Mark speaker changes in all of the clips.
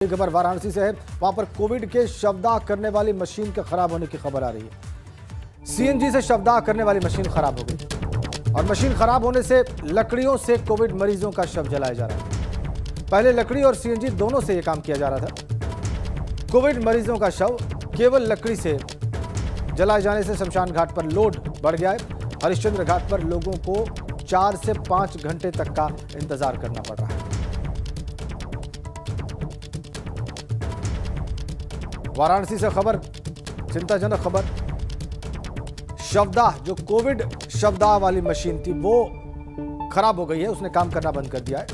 Speaker 1: खबर वाराणसी से है। वहां पर कोविड के शवदाह करने वाली मशीन के खराब होने की खबर आ रही है। सीएनजी से शवदाह करने वाली मशीन खराब हो गई और मशीन खराब होने से लकड़ियों से कोविड मरीजों का शव जलाया जा रहा है। पहले लकड़ी और सीएनजी दोनों से यह काम किया जा रहा था। कोविड मरीजों का शव केवल लकड़ी से जलाए जाने से शमशान घाट पर लोड बढ़ गया है। हरिश्चंद्र घाट पर लोगों को 4 से 5 घंटे तक का इंतजार करना पड़ रहा है। वाराणसी से खबर, चिंताजनक खबर। शवदाह, जो कोविड शवदाह वाली मशीन थी वो खराब हो गई है, उसने काम करना बंद कर दिया है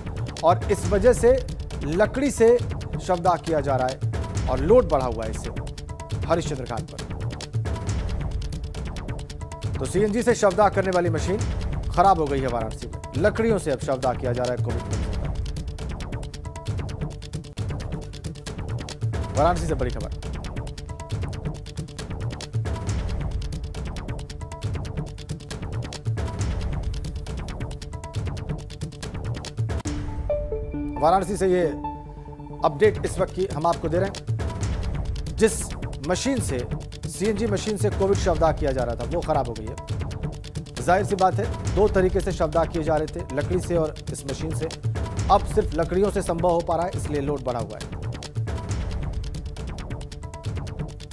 Speaker 1: और इस वजह से लकड़ी से शवदाह किया जा रहा है और लोड बढ़ा हुआ है इससे हरिश्चंद्र घाट पर। तो सीएनजी से शवदाह करने वाली मशीन खराब हो गई है वाराणसी में। लकड़ियों से अब शवदाह किया जा रहा है कोविड मरीजों का। वाराणसी से बड़ी खबर। वाराणसी से ये अपडेट इस वक्त की हम आपको दे रहे हैं। जिस मशीन से, सीएनजी मशीन से कोविड शवदाह किया जा रहा था वो खराब हो गई है। जाहिर सी बात है, 2 तरीके से शवदाह किए जा रहे थे, लकड़ी से और इस मशीन से। अब सिर्फ लकड़ियों से संभव हो पा रहा है, इसलिए लोड बढ़ा हुआ है।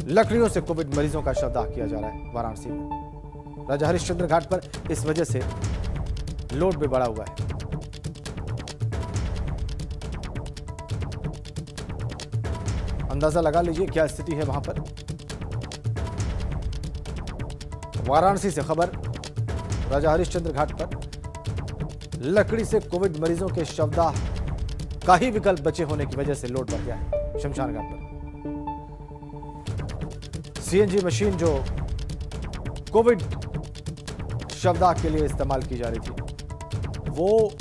Speaker 1: लकड़ियों से कोविड मरीजों का शवदाह किया जा रहा है वाराणसी में। राजा हरिश्चंद्र घाट पर इस वजह से लोड भी बढ़ा हुआ है। अंदाजा लगा लीजिए क्या स्थिति है वहां पर। वाराणसी से खबर, राजा हरिश्चंद्र घाट पर लकड़ी से कोविड मरीजों के शवदाह का ही विकल्प बचे होने की वजह से लोड बढ़ गया है शमशान घाट पर। सीएनजी मशीन जो कोविड शवदाह के लिए इस्तेमाल की जा रही थी वो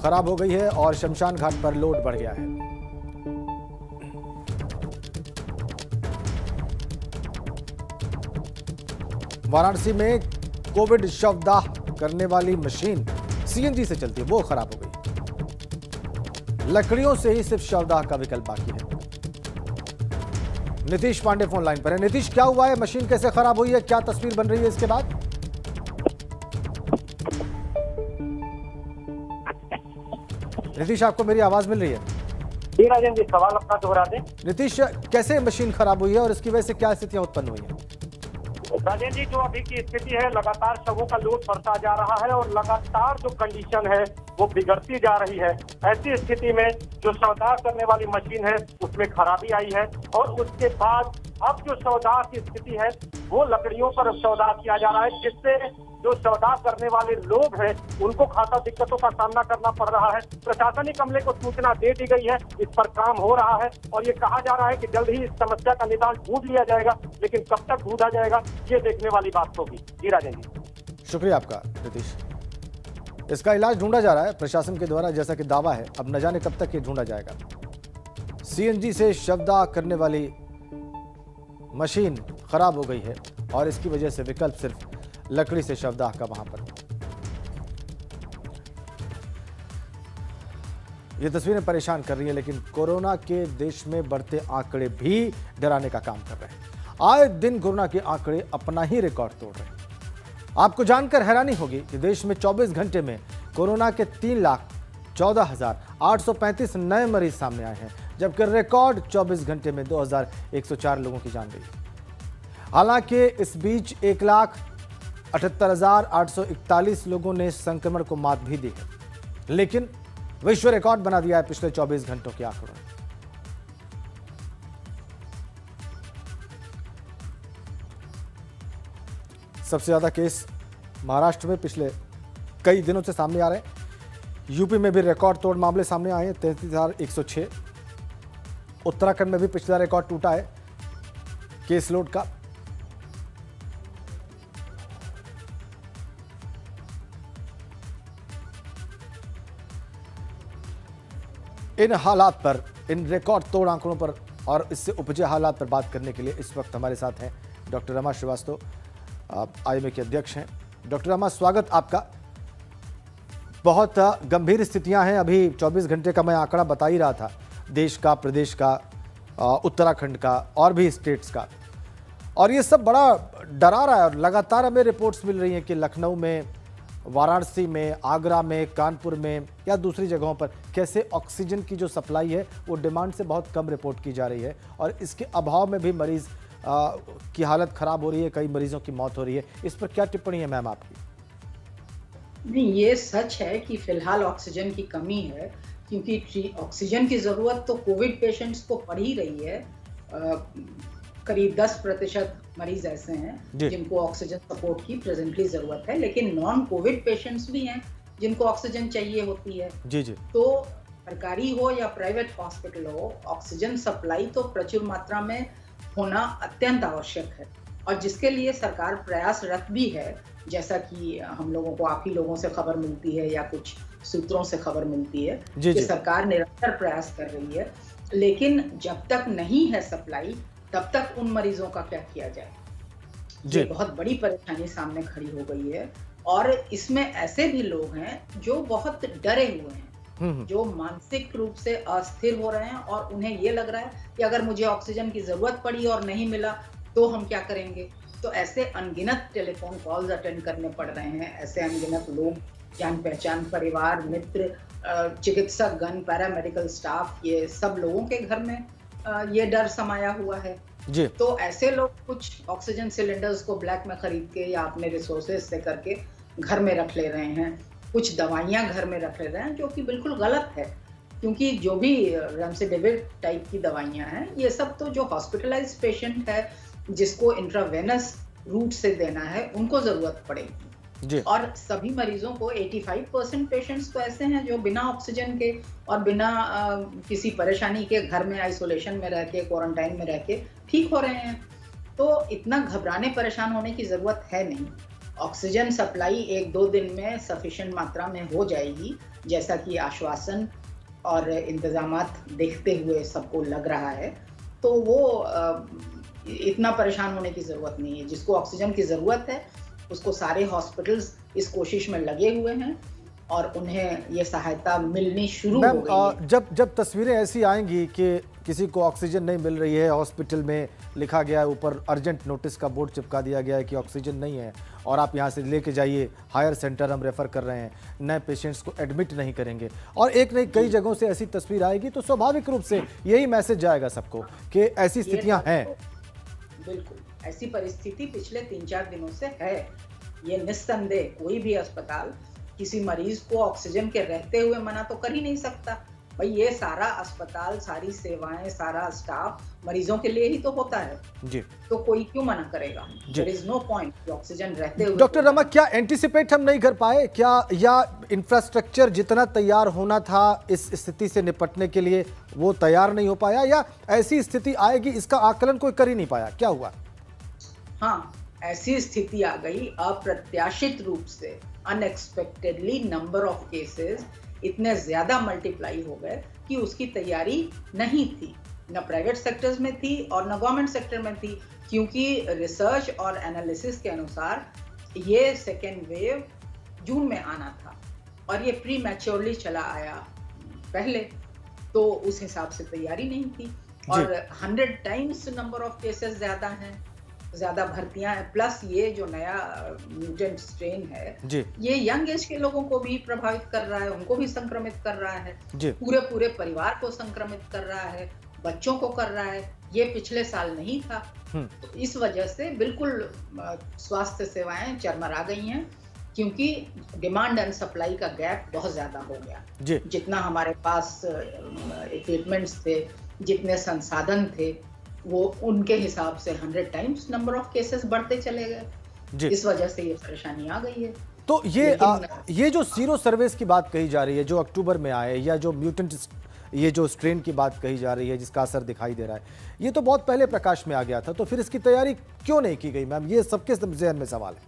Speaker 1: खराब हो गई है और शमशान घाट पर लोड बढ़ गया है। वाराणसी में कोविड शवदाह करने वाली मशीन सीएनजी से चलती है, वो खराब हो गई। लकड़ियों से ही सिर्फ शवदाह का विकल्प बाकी है। नीतीश पांडे फोन लाइन पर है। नीतीश, क्या हुआ है? मशीन कैसे खराब हुई है? क्या तस्वीर बन रही है इसके बाद? नीतीश, आपको मेरी आवाज मिल रही है?
Speaker 2: जी राजेंद्र जी, सवाल अपना दोहरा दें।
Speaker 1: नीतीश, कैसे मशीन खराब हुई है और इसकी वजह से क्या स्थितियां उत्पन्न हुई हैं?
Speaker 2: राजेंद्र जी, जो अभी की स्थिति है, लगातार शवों का लोड बढ़ता जा रहा है और लगातार जो कंडीशन है वो बिगड़ती जा रही है। ऐसी स्थिति में जो शवदाह करने वाली मशीन है उसमें खराबी आई है और उसके बाद अब जो शवदाह की स्थिति है वो लकड़ियों पर शवदाह किया जा रहा है, जिससे जो शवदाह करने वाले लोग हैं उनको खासा दिक्कतों का सामना करना पड़ रहा है। प्रशासनिक अमले को सूचना दे दी गई है, इस पर काम हो रहा है और ये कहा जा रहा है कि जल्द ही इस समस्या का निदान ढूंढ लिया जाएगा, लेकिन कब तक ढूंढा जाएगा ये देखने वाली बात होगी। जी राजेंद्र जी,
Speaker 1: शुक्रिया आपका नीतीश। इसका इलाज ढूंढा जा रहा है प्रशासन के द्वारा, जैसा कि दावा है। अब न जाने कब तक ये ढूंढा जाएगा। सीएनजी से शवदाह करने वाली मशीन खराब हो गई है और इसकी वजह से विकल्प सिर्फ लकड़ी से शवदाह का वहां पर। ये तस्वीरें परेशान कर रही है, लेकिन कोरोना के देश में बढ़ते आंकड़े भी डराने का काम कर रहे हैं। आए दिन कोरोना के आंकड़े अपना ही रिकॉर्ड तोड़ रहे हैं। आपको जानकर हैरानी होगी कि देश में 24 घंटे में कोरोना के 3,14,835 नए मरीज सामने आए हैं, जबकि रिकॉर्ड 24 घंटे में 2,104 लोगों की जान गई। हालांकि इस बीच 1,78,841 लोगों ने संक्रमण को मात भी दी है, लेकिन विश्व रिकॉर्ड बना दिया है पिछले 24 घंटों के आंकड़ों ने। सबसे ज्यादा केस महाराष्ट्र में पिछले कई दिनों से सामने आ रहे हैं। यूपी में भी रिकॉर्ड तोड़ मामले सामने आए हैं, 33,106। उत्तराखंड में भी पिछला रिकॉर्ड टूटा है केस लोड का। इन हालात पर, इन रिकॉर्ड तोड़ आंकड़ों पर और इससे उपजे हालात पर बात करने के लिए इस वक्त हमारे साथ हैं डॉक्टर रमा श्रीवास्तव, आईएमए के अध्यक्ष हैं। डॉक्टर रमा, स्वागत आपका। बहुत गंभीर स्थितियां हैं। अभी 24 घंटे का मैं आंकड़ा बता ही रहा था, देश का, प्रदेश का, उत्तराखंड का और भी स्टेट्स का, और ये सब बड़ा डरा रहा है। और लगातार हमें रिपोर्ट्स मिल रही हैं कि लखनऊ में, वाराणसी में, आगरा में, कानपुर में या दूसरी जगहों पर कैसे ऑक्सीजन की जो सप्लाई है वो डिमांड से बहुत कम रिपोर्ट की जा रही है, और इसके अभाव में भी मरीज की हालत खराब हो रही है, कई मरीजों की मौत हो रही है। इस पर क्या टिप्पणी है मैम आपकी?
Speaker 3: नहीं, ये सच है कि फिलहाल ऑक्सीजन की कमी है, क्योंकि ऑक्सीजन की जरूरत तो कोविड पेशेंट्स को पड़ ही रही है। करीब 10% मरीज ऐसे हैं जिनको ऑक्सीजन सपोर्ट की प्रेजेंटली जरूरत है, लेकिन नॉन कोविड पेशेंट्स भी हैं जिनको ऑक्सीजन चाहिए होती है।
Speaker 1: जी जी।
Speaker 3: तो सरकारी हो या प्राइवेट हॉस्पिटल हो, ऑक्सीजन सप्लाई तो प्रचुर मात्रा में होना अत्यंत आवश्यक है, और जिसके लिए सरकार प्रयासरत भी है। जैसा कि हम लोगों को, आप ही लोगों से खबर मिलती है या कुछ सूत्रों से खबर मिलती है कि सरकार निरंतर प्रयास कर रही है, लेकिन जब तक नहीं है सप्लाई तब तक उन मरीजों का क्या किया जाए, ये बहुत बड़ी परेशानी सामने खड़ी हो गई है। और इसमें ऐसे भी लोग हैं जो बहुत डरे हुए हैं, जो मानसिक रूप से अस्थिर हो रहे हैं, और उन्हें ये लग रहा है कि अगर मुझे ऑक्सीजन की जरूरत पड़ी और नहीं मिला तो हम क्या करेंगे। तो ऐसे अनगिनत टेलीफोन कॉल्स अटेंड करने पड़ रहे हैं, ऐसे अनगिनत लोग, जान पहचान, परिवार, मित्र, चिकित्सक गण, पैरामेडिकल स्टाफ, ये सब लोगों के घर में ये डर समाया हुआ है
Speaker 1: जी।
Speaker 3: तो ऐसे लोग कुछ ऑक्सीजन सिलेंडर्स को ब्लैक में खरीद के या अपने रिसोर्सेज से करके घर में रख ले रहे हैं, कुछ दवाइयां घर में रख ले रहे हैं, जो कि बिल्कुल गलत है, क्योंकि जो भी रेमडेसिविर टाइप की दवाइयां हैं, ये सब तो जो हॉस्पिटलाइज्ड पेशेंट है जिसको इंट्रावेनस रूट से देना है, उनको जरूरत पड़ेगी जी। और सभी मरीजों को 85% पेशेंट्स तो ऐसे हैं जो बिना ऑक्सीजन के और बिना किसी परेशानी के घर में आइसोलेशन में रह के, क्वारंटाइन में रह के ठीक हो रहे हैं। तो इतना घबराने परेशान होने की जरूरत है नहीं। ऑक्सीजन सप्लाई 1-2 दिन में सफिशिएंट मात्रा में हो जाएगी, जैसा कि आश्वासन और इंतजामात देखते हुए सबको लग रहा है। तो वो इतना परेशान होने की जरूरत नहीं है। जिसको ऑक्सीजन की जरूरत है उसको सारे हॉस्पिटल्स इस कोशिश में लगे हुए हैं और उन्हें ये सहायता मिलनी शुरू हो गई है।
Speaker 1: जब तस्वीरें ऐसी आएंगी कि किसी को ऑक्सीजन नहीं मिल रही है, हॉस्पिटल में लिखा गया है, ऊपर अर्जेंट नोटिस का बोर्ड चिपका दिया गया है कि ऑक्सीजन नहीं है और आप यहाँ से लेके जाइए, हायर सेंटर हम रेफर कर रहे हैं, नए पेशेंट्स को एडमिट नहीं करेंगे, और एक नहीं कई जगहों से ऐसी तस्वीर आएगी, तो स्वाभाविक रूप से यही मैसेज जाएगा सबको कि ऐसी स्थितियाँ हैं।
Speaker 3: बिल्कुल ऐसी परिस्थिति पिछले 3-4 दिनों से है। ये निस्संदेह कोई भी अस्पताल किसी मरीज को ऑक्सीजन के रहते हुए मना तो कर ही नहीं सकता। भाई, ये सारा अस्पताल, सारी सेवाएं, सारा स्टाफ मरीजों के लिए ही तो होता है जी। तो कोई क्यों मना करेगा? There is no point oxygen रहते हुए।
Speaker 1: डॉक्टर रमा, क्या एंटीसिपेट हम नहीं कर पाए क्या, या इंफ्रास्ट्रक्चर जितना तैयार होना था इस स्थिति से निपटने के लिए वो तैयार नहीं हो पाया, या ऐसी स्थिति आएगी इसका आकलन कोई कर ही नहीं पाया? क्या हुआ?
Speaker 3: हाँ, ऐसी स्थिति आ गई अप्रत्याशित रूप से, अनएक्सपेक्टेडली नंबर ऑफ केसेस इतने ज्यादा मल्टीप्लाई हो गए कि उसकी तैयारी नहीं थी, न प्राइवेट सेक्टर्स में थी और न गवर्नमेंट सेक्टर में थी, क्योंकि रिसर्च और एनालिसिस के अनुसार ये सेकेंड वेव जून में आना था और ये प्री मैच्योरली चला आया पहले, तो उस हिसाब से तैयारी नहीं थी। और 100 टाइम्स नंबर ऑफ केसेस ज्यादा हैं, ज्यादा भर्तियां हैं, प्लस ये जो नया म्यूटेंट स्ट्रेन है ये यंग एज के लोगों को भी प्रभावित कर रहा है, उनको भी संक्रमित कर रहा है, पूरे परिवार को संक्रमित कर रहा है, बच्चों को कर रहा है। ये पिछले साल नहीं था। तो इस वजह से बिल्कुल स्वास्थ्य सेवाएं चरमरा गई हैं, क्योंकि डिमांड एंड सप्लाई का गैप बहुत ज्यादा हो गया। जितना हमारे पास इक्विपमेंट्स थे, जितने संसाधन थे, वो उनके हिसाब से 100 टाइम्स नंबर ऑफ केसेस बढ़ते चले गए। इस वजह से ये परेशानी आ गई है।
Speaker 1: तो ये जो सीरो सर्विस की बात कही जा रही है, जो अक्टूबर में आए, या जो म्यूटेंट ये जो स्ट्रेन की बात कही जा रही है जिसका असर दिखाई दे रहा है, ये तो बहुत पहले प्रकाश में आ गया था, तो फिर इसकी तैयारी क्यों नहीं की गई मैम? ये सबके ज़हन में सवाल है।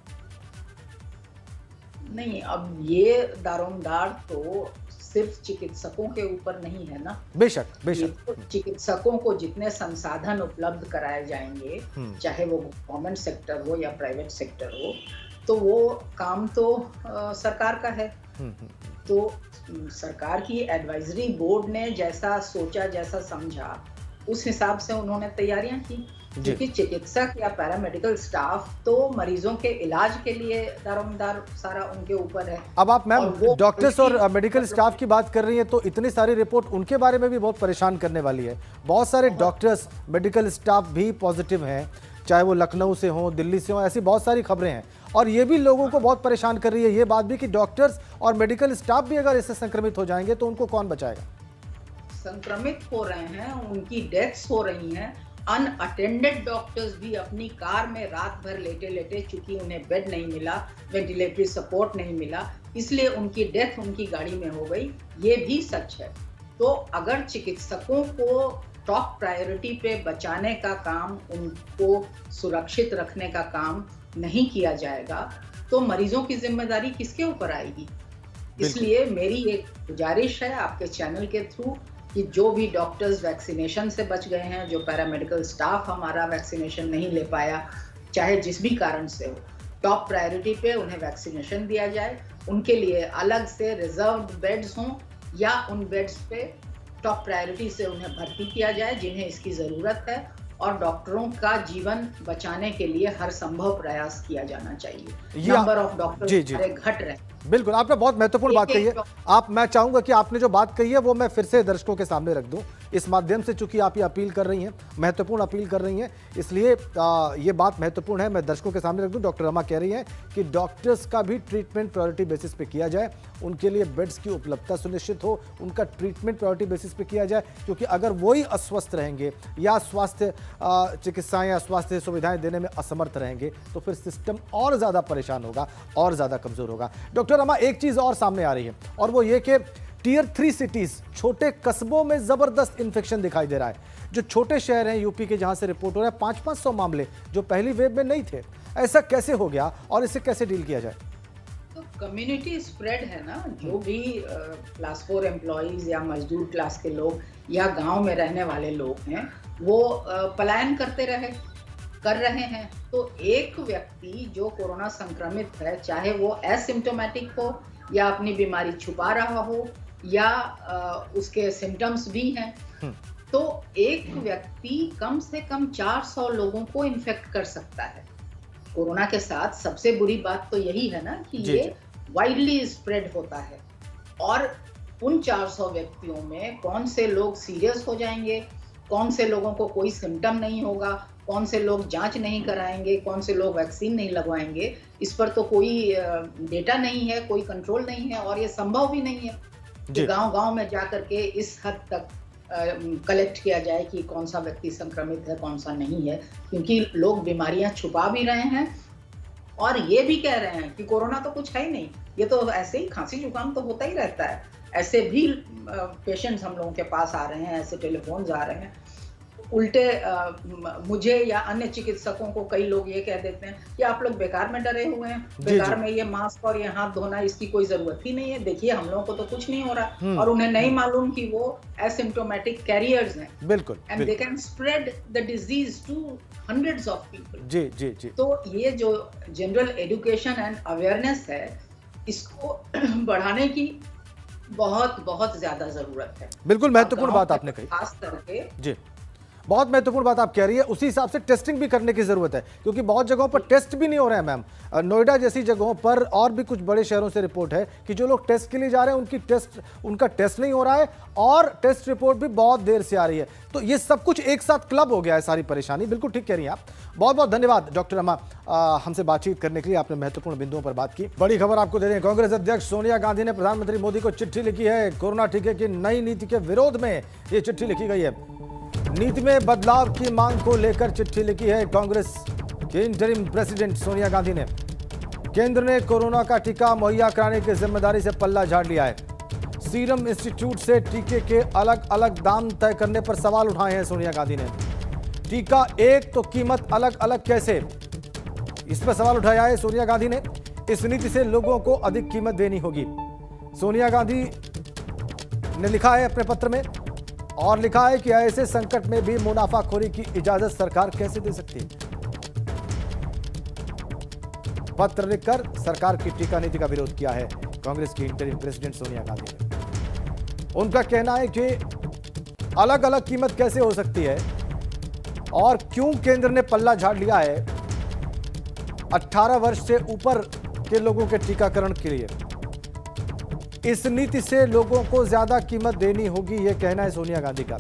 Speaker 3: नहीं, अब ये दारोमदार तो सिर्फ चिकित्सकों के ऊपर नहीं है ना।
Speaker 1: बेशक
Speaker 3: ये
Speaker 1: बेशक।
Speaker 3: तो चिकित्सकों को जितने संसाधन उपलब्ध कराए जाएंगे, चाहे वो गवर्नमेंट सेक्टर हो या प्राइवेट सेक्टर हो, तो वो काम तो सरकार का है। तो सरकार की एडवाइजरी बोर्ड ने जैसा सोचा, जैसा समझा, उस हिसाब से उन्होंने तैयारियां की। क्योंकि चिकित्सक या पैरामेडिकल स्टाफ तो मरीजों के इलाज के लिए दारोमदार सारा उनके ऊपर है।
Speaker 1: अब आप मैम डॉक्टर्स और मेडिकल स्टाफ की बात कर रही हैं, तो इतनी सारी रिपोर्ट उनके बारे में भी बहुत परेशान करने वाली है। बहुत सारे डॉक्टर्स, मेडिकल स्टाफ भी पॉजिटिव हैं, चाहे वो लखनऊ से हो, दिल्ली से हो, ऐसी बहुत सारी खबरें हैं। और ये भी लोगों को बहुत परेशान कर रही है ये बात भी कि डॉक्टर्स और मेडिकल स्टाफ भी अगर इससे संक्रमित हो जाएंगे तो उनको कौन बचाएगा।
Speaker 3: संक्रमित हो रहे हैं, उनकी डेथ्स हो रही हैं। अनअटेंडेड डॉक्टर्स भी अपनी कार में रात भर लेटे लेटे, चूंकि उन्हें बेड नहीं मिला, वेंटिलेटरी सपोर्ट नहीं मिला, इसलिए उनकी डेथ उनकी गाड़ी में हो गई। ये भी सच है। तो अगर चिकित्सकों को टॉप प्रायोरिटी पे बचाने का काम, उनको सुरक्षित रखने का काम नहीं किया जाएगा, तो मरीजों की जिम्मेदारी किसके ऊपर आएगी। इसलिए मेरी एक गुजारिश है आपके चैनल के थ्रू कि जो भी डॉक्टर्स वैक्सीनेशन से बच गए हैं, जो पैरामेडिकल स्टाफ हमारा वैक्सीनेशन नहीं ले पाया, चाहे जिस भी कारण से हो, टॉप प्रायोरिटी पे उन्हें वैक्सीनेशन दिया जाए। उनके लिए अलग से रिजर्व्ड बेड्स हों या उन बेड्स पे टॉप प्रायोरिटी से उन्हें भर्ती किया जाए जिन्हें इसकी ज़रूरत है। और डॉक्टरों का जीवन बचाने के लिए हर संभव प्रयास किया जाना चाहिए। नंबर ऑफ डॉक्टर्स घट रहे।
Speaker 1: बिल्कुल, आपने बहुत महत्वपूर्ण बात कही है। मैं चाहूंगा कि आपने जो बात कही है वो मैं फिर से दर्शकों के सामने रख दूं इस माध्यम से, चूंकि आप ये अपील कर रही हैं, महत्वपूर्ण अपील कर रही हैं, इसलिए ये बात महत्वपूर्ण है, मैं दर्शकों के सामने रख दूं। डॉक्टर रमा कह रही हैं कि डॉक्टर्स का भी ट्रीटमेंट प्रायोरिटी बेसिस पे किया जाए, उनके लिए बेड्स की उपलब्धता सुनिश्चित हो, उनका ट्रीटमेंट प्रायोरिटी बेसिस पे किया जाए, क्योंकि अगर वही अस्वस्थ रहेंगे या स्वास्थ्य चिकित्साएं या स्वास्थ्य सुविधाएं देने में असमर्थ रहेंगे तो फिर सिस्टम और ज़्यादा परेशान होगा और ज़्यादा कमज़ोर होगा। डॉक्टर रमा, एक चीज़ और सामने आ रही है और वो ये कि टियर 3 सिटीज़, छोटे कस्बों में ज़बरदस्त इन्फेक्शन दिखाई दे रहा है। जो छोटे शहर हैं यूपी के, जहां से रिपोर्ट हो रहा है 500-500 मामले जो पहली वेव में नहीं थे, ऐसा कैसे हो गया और इसे कैसे डील किया जाए।
Speaker 3: तो कम्युनिटी स्प्रेड है ना। जो भी क्लास 4 एम्प्लॉइज या मजदूर क्लास के लोग या गांव में रहने वाले लोग हैं, वो पलायन कर रहे हैं। तो एक व्यक्ति जो कोरोना संक्रमित है, चाहे वो एसिम्प्टोमेटिक हो या अपनी बीमारी छुपा रहा हो या उसके सिम्टम्स भी हैं, तो एक व्यक्ति कम से कम 400 लोगों को इन्फेक्ट कर सकता है। कोरोना के साथ सबसे बुरी बात तो यही है ना कि ये वाइडली स्प्रेड होता है। और उन 400 व्यक्तियों में कौन से लोग सीरियस हो जाएंगे, कौन से लोगों को कोई सिम्टम नहीं होगा, कौन से लोग जांच नहीं कराएंगे, कौन से लोग वैक्सीन नहीं लगवाएंगे, इस पर तो कोई डेटा नहीं है, कोई कंट्रोल नहीं है। और ये संभव भी नहीं है कि गांव-गांव में जाकर के इस हद तक कलेक्ट किया जाए कि कौन सा व्यक्ति संक्रमित है, कौन सा नहीं है, क्योंकि लोग बीमारियां छुपा भी रहे हैं और ये भी कह रहे हैं कि कोरोना तो कुछ है ही नहीं, ये तो ऐसे ही खांसी जुकाम तो होता ही रहता है। ऐसे भी पेशेंट्स हम लोगों के पास आ रहे हैं, ऐसे टेलीफोन्स आ रहे हैं। उल्टे मुझे या अन्य चिकित्सकों को कई लोग ये कह देते हैं कि आप लोग बेकार में डरे हुए हैं, बेकार में ये मास्क और ये हाथ धोना, इसकी कोई जरूरत ही नहीं है। देखिए हम लोगों को तो कुछ नहीं हो रहा और उन्हें नहीं मालूम कि वो एसिम्प्टोमेटिक कैरियर्स हैं।
Speaker 1: बिल्कुल,
Speaker 3: and they can spread the disease to hundreds of people.
Speaker 1: जी।
Speaker 3: तो ये जो जनरल एजुकेशन एंड अवेयरनेस है, इसको बढ़ाने की बहुत ज्यादा जरूरत है।
Speaker 1: बिल्कुल महत्वपूर्ण बात आपने कही,
Speaker 3: खास करके
Speaker 1: जी बहुत महत्वपूर्ण बात आप कह रही है। उसी हिसाब से टेस्टिंग भी करने की जरूरत है, क्योंकि बहुत जगहों पर टेस्ट भी नहीं हो रहे हैं मैम। नोएडा जैसी जगहों पर और भी कुछ बड़े शहरों से रिपोर्ट है कि जो लोग टेस्ट के लिए जा रहे हैं उनका टेस्ट नहीं हो रहा है और टेस्ट रिपोर्ट भी बहुत देर से आ रही है। तो ये सब कुछ एक साथ क्लब हो गया है, सारी परेशानी। बिल्कुल ठीक कह रही हैं आप। बहुत बहुत धन्यवाद डॉक्टर रमा, हमसे बातचीत करने के लिए। आपने महत्वपूर्ण बिंदुओं पर बात की। बड़ी खबर आपको दे दें, कांग्रेस अध्यक्ष सोनिया गांधी ने प्रधानमंत्री मोदी को चिट्ठी लिखी है। कोरोना टीके की नई नीति के विरोध में ये चिट्ठी लिखी गई है। नीति में बदलाव की मांग को लेकर चिट्ठी लिखी है कांग्रेस के इंटरिम प्रेसिडेंट सोनिया गांधी ने। केंद्र ने कोरोना का टीका मुहैया कराने की जिम्मेदारी से पल्ला झाड़ लिया है। सीरम इंस्टीट्यूट से टीके के अलग अलग दाम तय करने पर सवाल उठाए हैं सोनिया गांधी ने। टीका एक तो कीमत अलग अलग कैसे, इस पर सवाल उठाया है सोनिया गांधी ने। इस नीति से लोगों को अधिक कीमत देनी होगी। सोनिया गांधी ने लिखा है अपने पत्र में, और लिखा है कि ऐसे संकट में भी मुनाफाखोरी की इजाजत सरकार कैसे दे सकती है। पत्र लिखकर सरकार की टीका नीति का विरोध किया है कांग्रेस की इंटरिम प्रेसिडेंट सोनिया गांधी ने। उनका कहना है कि अलग अलग कीमत कैसे हो सकती है और क्यों केंद्र ने पल्ला झाड़ लिया है 18 वर्ष से ऊपर के लोगों के टीकाकरण के लिए। इस नीति से लोगों को ज्यादा कीमत देनी होगी, यह कहना है सोनिया गांधी का।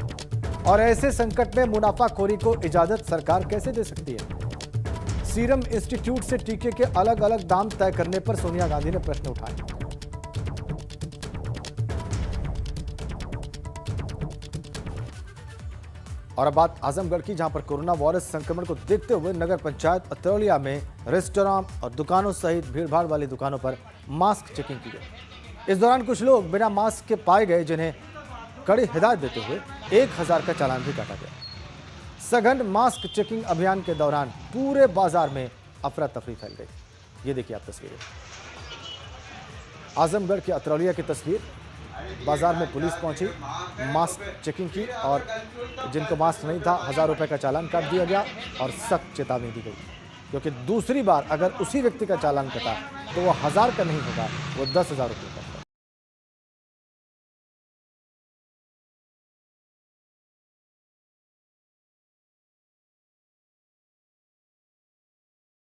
Speaker 1: और ऐसे संकट में मुनाफाखोरी को इजाजत सरकार कैसे दे सकती है। सीरम इंस्टीट्यूट से टीके के अलग अलग दाम तय करने पर सोनिया गांधी ने प्रश्न उठाए। और अब बात आजमगढ़ की, जहां पर कोरोना वायरस संक्रमण को देखते हुए नगर पंचायत अतरौलिया में रेस्टोरेंट और दुकानों सहित भीड़भाड़ वाली दुकानों पर मास्क चेकिंग की गई। इस दौरान कुछ लोग बिना मास्क के पाए गए, जिन्हें कड़ी हिदायत देते हुए 1000 का चालान भी काटा गया। सघन मास्क चेकिंग अभियान के दौरान पूरे बाजार में अफरा तफरी फैल गई। ये देखिए आप तस्वीरें, आजमगढ़ के अतरौलिया की तस्वीर। बाजार में पुलिस पहुंची, मास्क चेकिंग की और जिनको मास्क नहीं था 1000 रुपए का चालान काट दिया गया और सख्त चेतावनी दी गई, क्योंकि दूसरी बार अगर उसी व्यक्ति का चालान कटा तो वो 1000 का नहीं होगा, वो 10,000 रुपये।